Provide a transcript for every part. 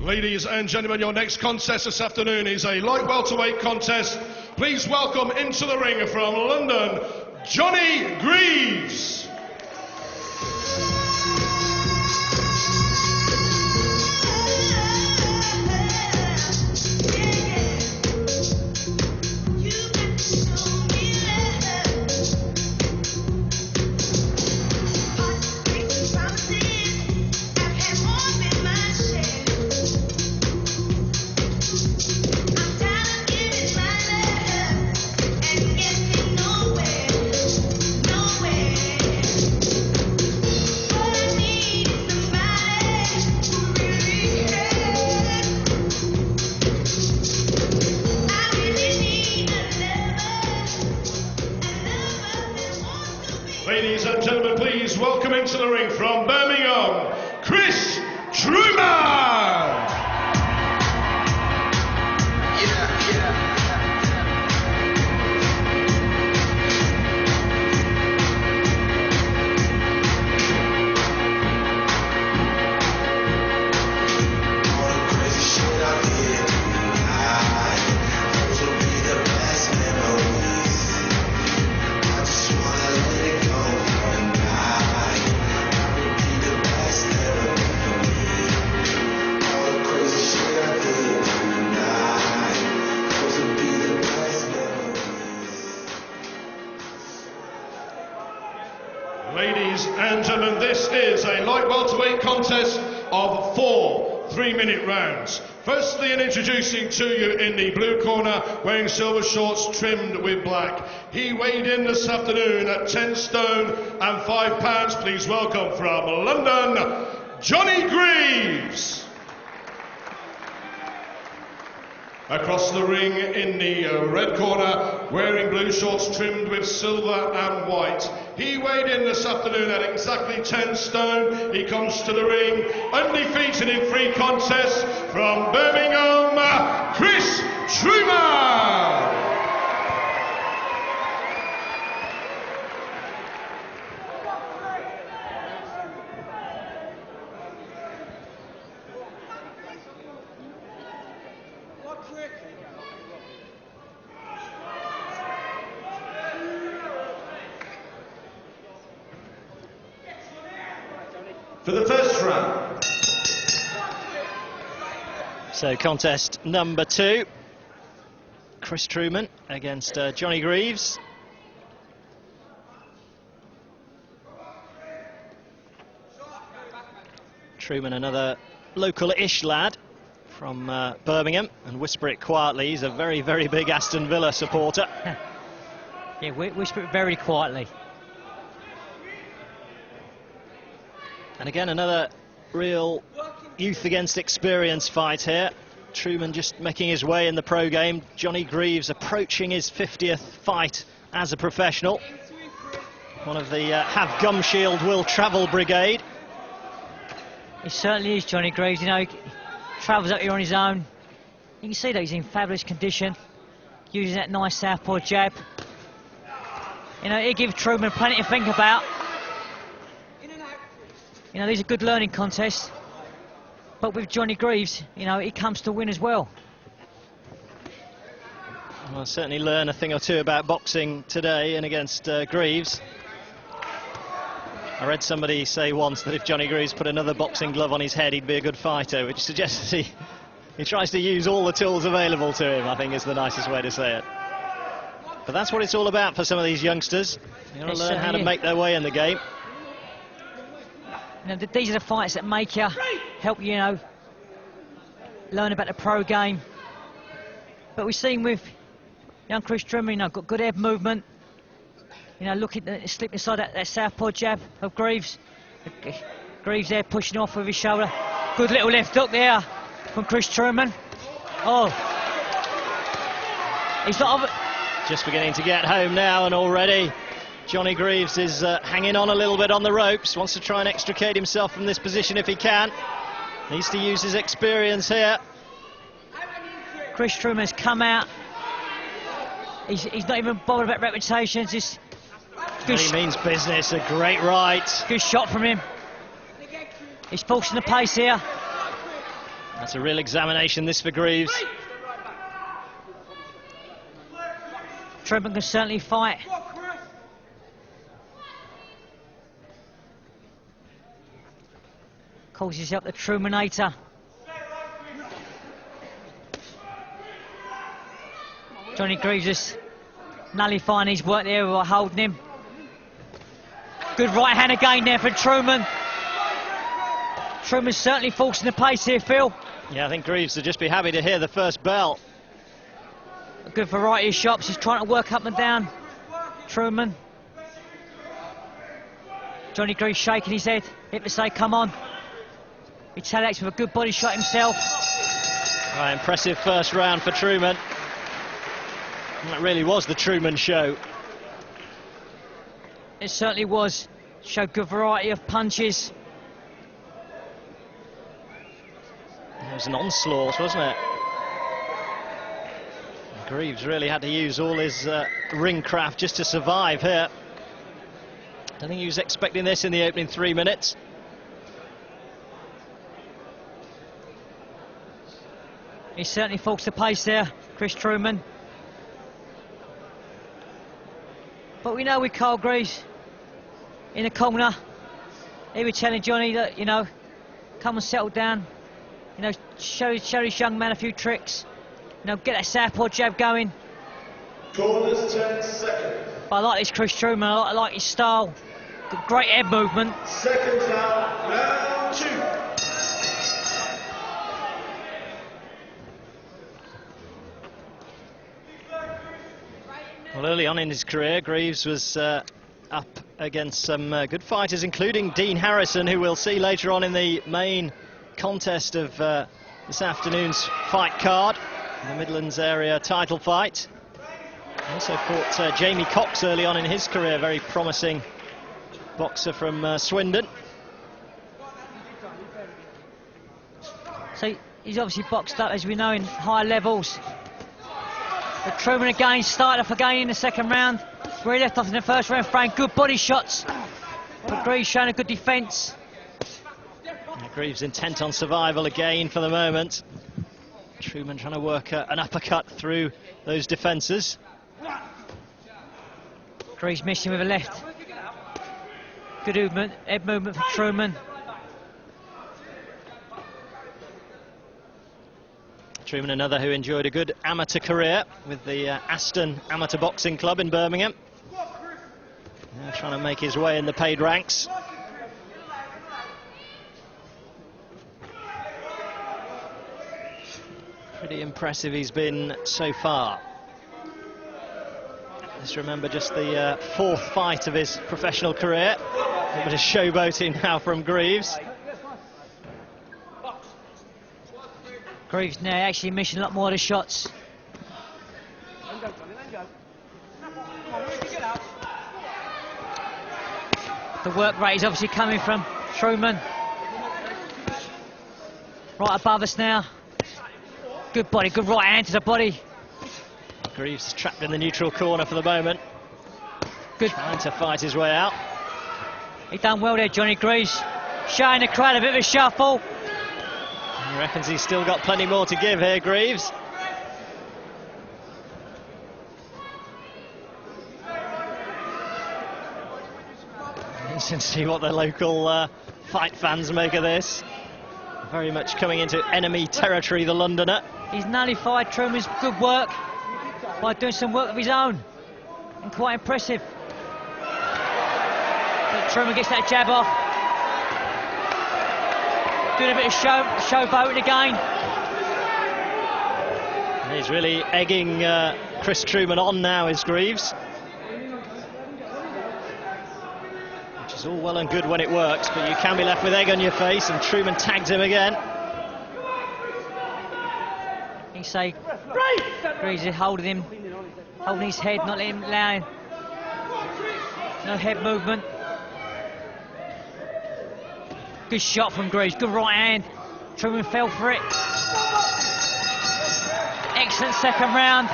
Ladies and gentlemen, your next contest this afternoon is a light welterweight contest. Please welcome into the ring from London, Johnny Greaves. Ladies and gentlemen, please welcome into the ring from Birmingham, Truman. Ladies and gentlemen, this is a light welterweight contest of 4 3-minute rounds. Firstly, in introducing to you in the blue corner, wearing silver shorts trimmed with black. He weighed in this afternoon at 10 stone and 5 pounds. Please welcome from London, Johnny Greaves. Across the ring in the red corner, wearing blue shorts trimmed with silver and white. He weighed in this afternoon at exactly 10 stone. He comes to the ring undefeated in 3 contests from Birmingham, Truman. For the first round. So contest number 2, Truman against Johnny Greaves. Truman, another local-ish lad from Birmingham, and whisper it quietly, he's a very, very big Aston Villa supporter. Yeah, whisper it very quietly. And again, another real youth against experience fight here. Truman just making his way in the pro game. Johnny Greaves approaching his 50th fight as a professional. One of the Have Gum Shield Will Travel Brigade. He certainly is, Johnny Greaves. You know, he travels up here on his own. You can see that he's in fabulous condition, using that nice southpaw jab. You know, it gives Truman plenty to think about. You know, these are good learning contests, but with Johnny Greaves, you know, he comes to win as well. Well, I'll certainly learn a thing or two about boxing today and against Greaves. I read somebody say once that if Johnny Greaves put another boxing glove on his head, he'd be a good fighter, which suggests he tries to use all the tools available to him, I think is the nicest way to say it. But that's what it's all about for some of these youngsters. You've got to learn how to make their way in the game. You know, these are the fights that make you, help you, know, learn about the pro game. But we've seen with young Truman, you know, got good head movement. You know, looking at slip inside that southpaw jab of Greaves. Greaves there pushing off with his shoulder. Good little left hook there from Truman. Oh, he's not. Just beginning to get home now, and already Johnny Greaves is hanging on a little bit on the ropes, wants to try and extricate himself from this position if he can. Needs to use his experience here. Truman has come out. He's not even bothered about reputations. He means business, a great right. Good shot from him. He's forcing the pace here. That's a real examination, this, for Greaves. Truman can certainly fight. Calls himself the Truminator. Johnny Greaves is nullifying his work there by holding him. Good right hand again there for Truman. Truman's certainly forcing the pace here, Phil. Yeah, I think Greaves would just be happy to hear the first bell. A good variety of shots. He's trying to work up and down Truman. Johnny Greaves shaking his head, hit to say, come on. Retaliates with a good body shot himself. Right, impressive first round for Truman. And that really was the Truman show. It certainly was. Showed good variety of punches. It was an onslaught, wasn't it? Greaves really had to use all his ring craft just to survive here. I don't think he was expecting this in the opening 3 minutes. He certainly forced the pace there, Chris Truman. But we know with Carl Greaves in the corner, he was telling Johnny that, you know, come and settle down. You know, show this young man a few tricks. You know, get that southpaw jab going. Corners 10 seconds. But I like this Chris Truman, I like his style. Got great head movement. Seconds now, round 2. Well, early on in his career, Greaves was up against some good fighters, including Dean Harrison, who we'll see later on in the main contest of this afternoon's fight card, the Midlands area title fight. He also fought Jamie Cox early on in his career, very promising boxer from Swindon. So he's obviously boxed up, as we know, in higher levels. But Truman again started off again in the second round, where he left off in the first round, throwing good body shots. But Greaves showing a good defence. Greaves intent on survival again for the moment. Truman trying to work an uppercut through those defences. Greaves missing with a left. Good movement, head movement for Truman. Truman, another who enjoyed a good amateur career with the Aston Amateur Boxing Club in Birmingham. Now trying to make his way in the paid ranks. Pretty impressive he's been so far. Let's remember just the fourth fight of his professional career. A bit of showboating now from Greaves. Greaves now actually missing a lot more of the shots. The work rate is obviously coming from Truman. Right above us now. Good body, good right hand to the body. Greaves is trapped in the neutral corner for the moment. Good. Trying to fight his way out. He done well there, Johnny Greaves. Showing the crowd a bit of a shuffle. He reckons he's still got plenty more to give here, Greaves. Interesting to see what the local fight fans make of this. Very much coming into enemy territory, the Londoner. He's nullified Truman's good work by doing some work of his own. And quite impressive. But Truman gets that jab off. Doing a bit of showboating again. He's really egging Chris Truman on now, is Greaves. Which is all well and good when it works, but you can be left with egg on your face, and Truman tagged him again. He say Greaves is holding him, holding his head, not letting him allow him. No head movement. Good shot from Greaves, good right hand. Truman fell for it. Excellent second round.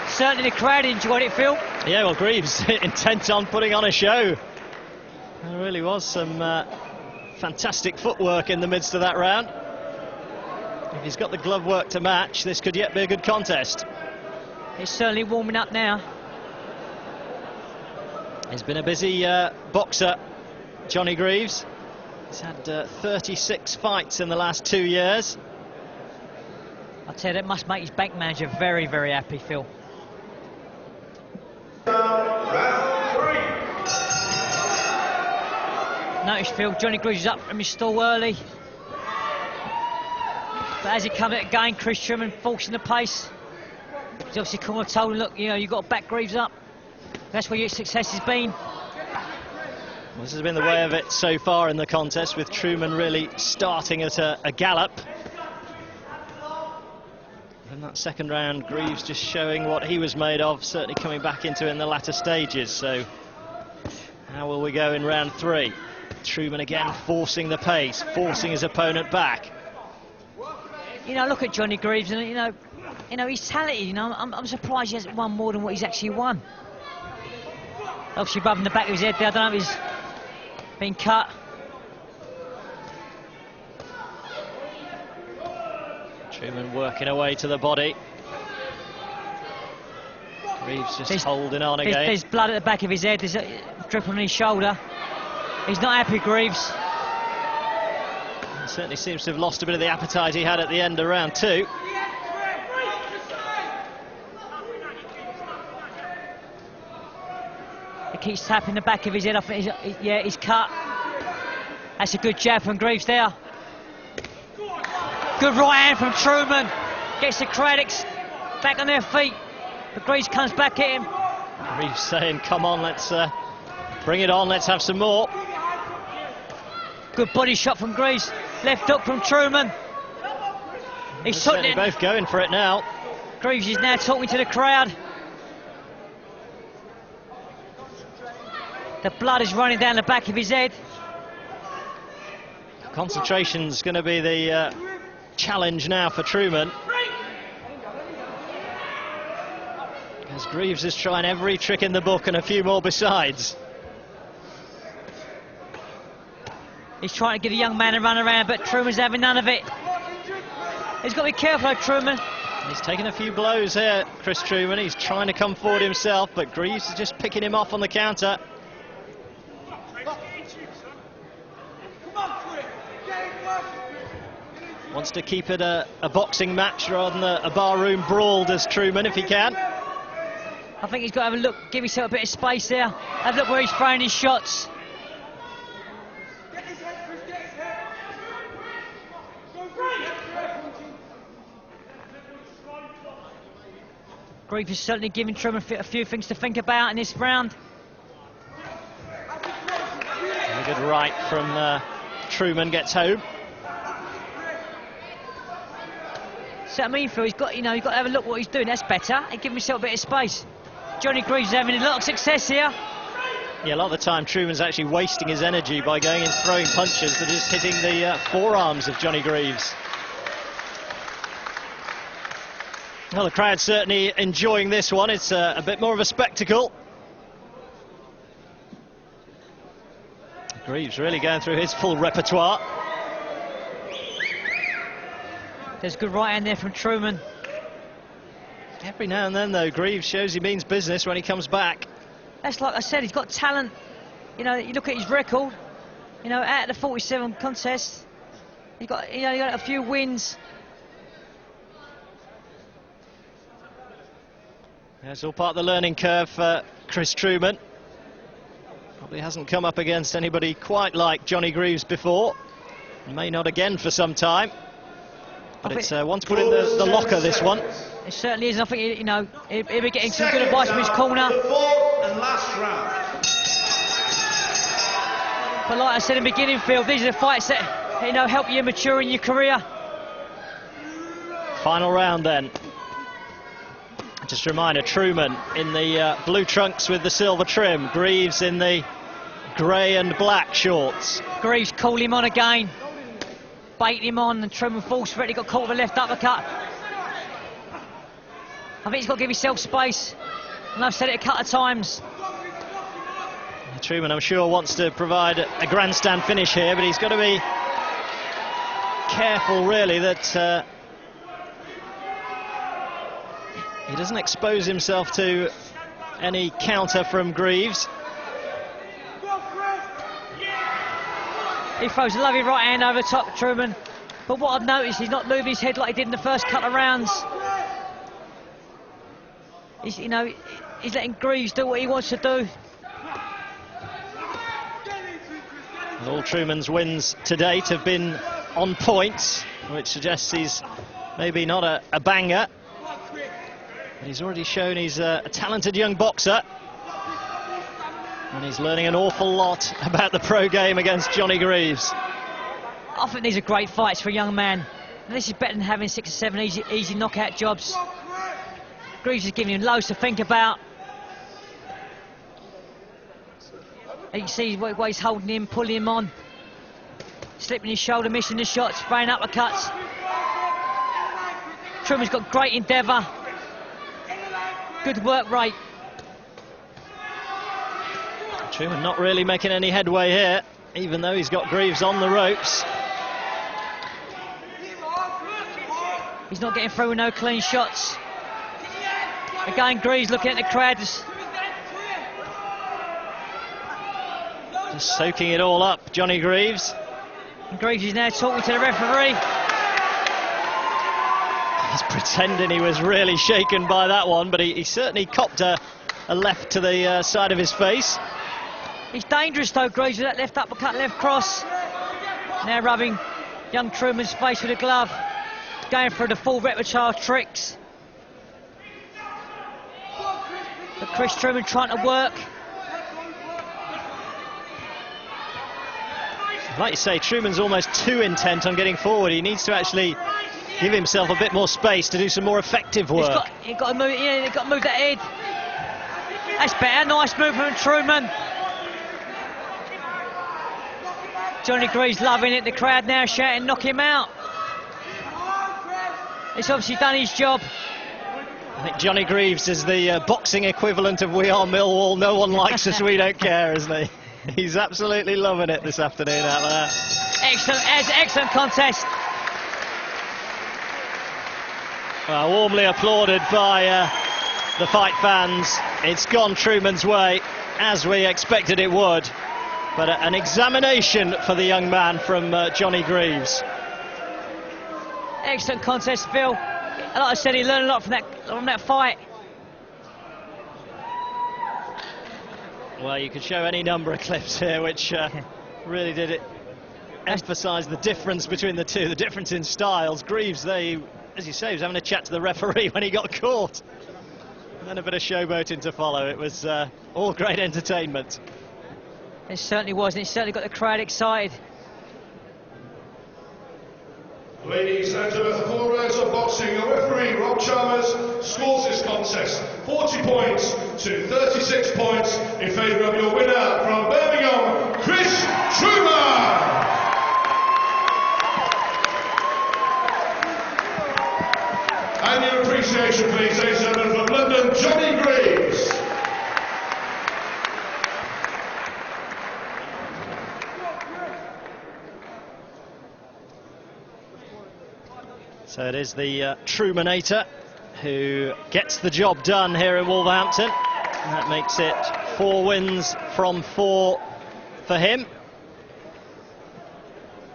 Certainly the crowd enjoyed it, Phil. Yeah, well, Greaves intent on putting on a show. There really was some fantastic footwork in the midst of that round. If he's got the glove work to match, this could yet be a good contest. He's certainly warming up now. He's been a busy boxer, Johnny Greaves. He's had 36 fights in the last 2 years. I tell you, that must make his bank manager very, very happy, Phil. Notice, Phil, Johnny Greaves is up from his stall early. But as he comes at again, Chris Truman forcing the pace. He's obviously come and told him, look, you know, you've got to back Greaves up. That's where your success has been. Well, this has been the way of it so far in the contest, with Truman really starting at a gallop. In that second round, Greaves just showing what he was made of, certainly coming back into in the latter stages. So how will we go in round 3? Truman again forcing the pace, forcing his opponent back. You know, look at Johnny Greaves, and you know he's talented. You know, I'm surprised he hasn't won more than what he's actually won. Obviously, rubbing the back of his head there. I don't know if he's been cut. Truman working away to the body. Greaves just holding on again. There's blood at the back of his head. There's a drip on his shoulder. He's not happy, Greaves. He certainly seems to have lost a bit of the appetite he had at the end of round 2. He keeps tapping the back of his head. I think he's cut. That's a good jab from Greaves there. Good right hand from Truman. Gets the critics back on their feet. But Greaves comes back at him. Greaves saying, come on, let's bring it on, let's have some more. Good body shot from Greaves. Left hook from Truman. He's certainly both going for it now. Greaves is now talking to the crowd. The blood is running down the back of his head. Concentration's going to be the challenge now for Truman. As Greaves is trying every trick in the book and a few more besides. He's trying to get a young man to run around, but Truman's having none of it. He's got to be careful of Truman. He's taking a few blows here, Chris Truman. He's trying to come forward himself, but Greaves is just picking him off on the counter. Wants to keep it a boxing match rather than a barroom brawl, does Truman, if he can. I think he's got to have a look, give himself a bit of space there. Have a look where he's throwing his shots. Greaves is certainly giving Truman a few things to think about in this round. A good right from Truman, gets home. So I mean, Phil, he's got to have a look what he's doing. That's better. And give himself a bit of space. Johnny Greaves is having a lot of success here. Yeah, a lot of the time Truman's actually wasting his energy by going and throwing punches that are just hitting the forearms of Johnny Greaves. Well, the crowd's certainly enjoying this one. It's a bit more of a spectacle. Greaves really going through his full repertoire. There's a good right hand there from Truman. Every now and then, though, Greaves shows he means business when he comes back. That's like I said, he's got talent. You know, you look at his record. You know, out of the 47 contests, he got a few wins. It's all part of the learning curve for Chris Truman. Probably hasn't come up against anybody quite like Johnny Greaves before. May not again for some time. But it's one to put in the locker, this one. It certainly is. I think, you know, he'll be getting some good advice from his corner. The fourth and last round. But like I said in the beginning, Phil, these are the fights that, you know, help you mature in your career. Final round then. Just a reminder, Truman in the blue trunks with the silver trim. Greaves in the grey and black shorts. Greaves called him on again. Bait him on, and Truman falls for it. He got caught with a left uppercut. I think he's got to give himself space. And I've said it a couple of times. Truman, I'm sure, wants to provide a grandstand finish here, but he's got to be careful, really, that He doesn't expose himself to any counter from Greaves. He throws a lovely right hand over the top of Truman. But what I've noticed, he's not moving his head like he did in the first couple of rounds. He's, you know, he's letting Greaves do what he wants to do. And all Truman's wins to date have been on points, which suggests he's maybe not a banger. But he's already shown he's a talented young boxer. And he's learning an awful lot about the pro game against Johnny Greaves. I think these are great fights for a young man. And this is better than having 6 or 7 easy knockout jobs. Greaves is giving him loads to think about. And you can see the way he's holding him, pulling him on. Slipping his shoulder, missing the shots, throwing uppercuts. Truman's got great endeavour. Good work rate. Truman not really making any headway here, even though he's got Greaves on the ropes. He's not getting through with no clean shots. Again, Greaves looking at the crowd. Just soaking it all up, Johnny Greaves. And Greaves is now talking to the referee. He's pretending he was really shaken by that one, but he certainly copped a left to the side of his face. He's dangerous though, Greaves, with that left uppercut, left cross. Now rubbing young Truman's face with a glove. Going through the full repertoire of tricks. But Chris Truman trying to work. Like you say, Truman's almost too intent on getting forward. He needs to actually give himself a bit more space to do some more effective work. He's got to move, yeah, he's got to move that head. That's better, nice movement from Truman. Johnny Greaves loving it, the crowd now shouting, knock him out. It's obviously done his job. I think Johnny Greaves is the boxing equivalent of We Are Millwall. No one likes us, we don't care, isn't he? He's absolutely loving it this afternoon out there. Excellent contest. Well, warmly applauded by the fight fans. It's gone Truman's way, as we expected it would. But an examination for the young man from Johnny Greaves. Excellent contest, Phil. Like I said, he learned a lot from that fight. Well, you could show any number of clips here which really did emphasise the difference between the two, the difference in styles. Greaves, as you say, was having a chat to the referee when he got caught. And then a bit of showboating to follow. It was all great entertainment. It certainly was, and it certainly got the crowd excited. Ladies and gentlemen, 4 rounds of boxing. The referee, Rob Chalmers, scores this contest 40 points to 36 points in favour of your winner from Birmingham, Chris Truman. And your appreciation, please, ladies and gentlemen, from London, Johnny Greaves. So it is the Trumanator who gets the job done here in Wolverhampton. And that makes it 4 wins from 4 for him.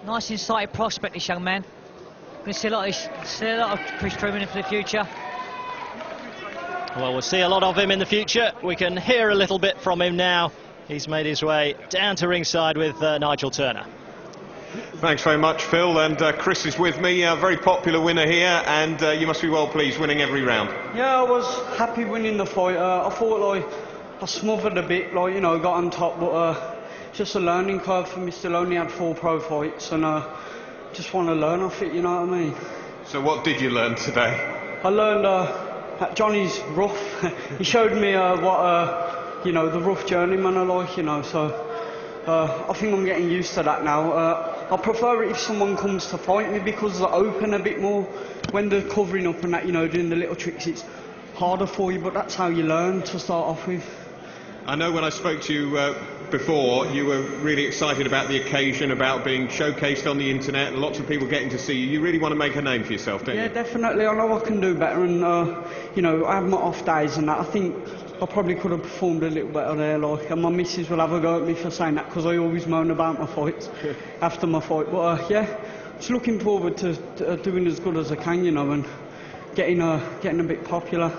Nice insighted prospect, this young man. Going to see a lot of Chris Truman for the future. Well, we'll see a lot of him in the future. We can hear a little bit from him now. He's made his way down to ringside with Nigel Turner. Thanks very much, Phil, and Chris is with me, a very popular winner here, and you must be well pleased winning every round. Yeah, I was happy winning the fight. I thought I smothered a bit, got on top, but just a learning curve for me. Still only had 4 pro fights, and just want to learn off it, you know what I mean? So what did you learn today? I learned that Johnny's rough. He showed me what the rough journeyman I like, so I think I'm getting used to that now. I prefer it if someone comes to fight me because they're open a bit more. When they're covering up and that, doing the little tricks, it's harder for you, but that's how you learn to start off with. I know when I spoke to you before, you were really excited about the occasion, about being showcased on the internet, and lots of people getting to see you. You really want to make a name for yourself, don't you? Yeah, definitely. I know I can do better, and you know, I have my off days and that. I think I probably could have performed a little better there, like, and my missus will have a go at me for saying that, because I always moan about my fights after my fight. But yeah, just looking forward to doing as good as I can, you know, and getting a bit popular.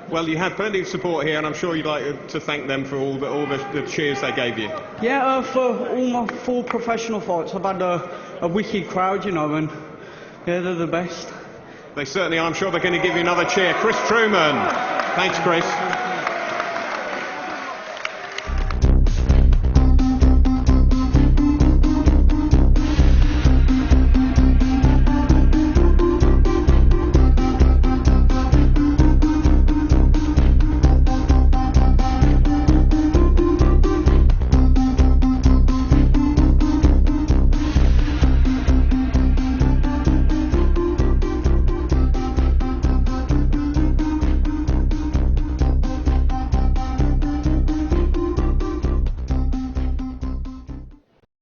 Well, you had plenty of support here, and I'm sure you'd like to thank them for all the cheers they gave you. Yeah, for all my 4 professional fights, I've had a wicked crowd, you know, and yeah, they're the best. They certainly are. I'm sure they're going to give you another cheer. Chris Truman. Thanks, Chris.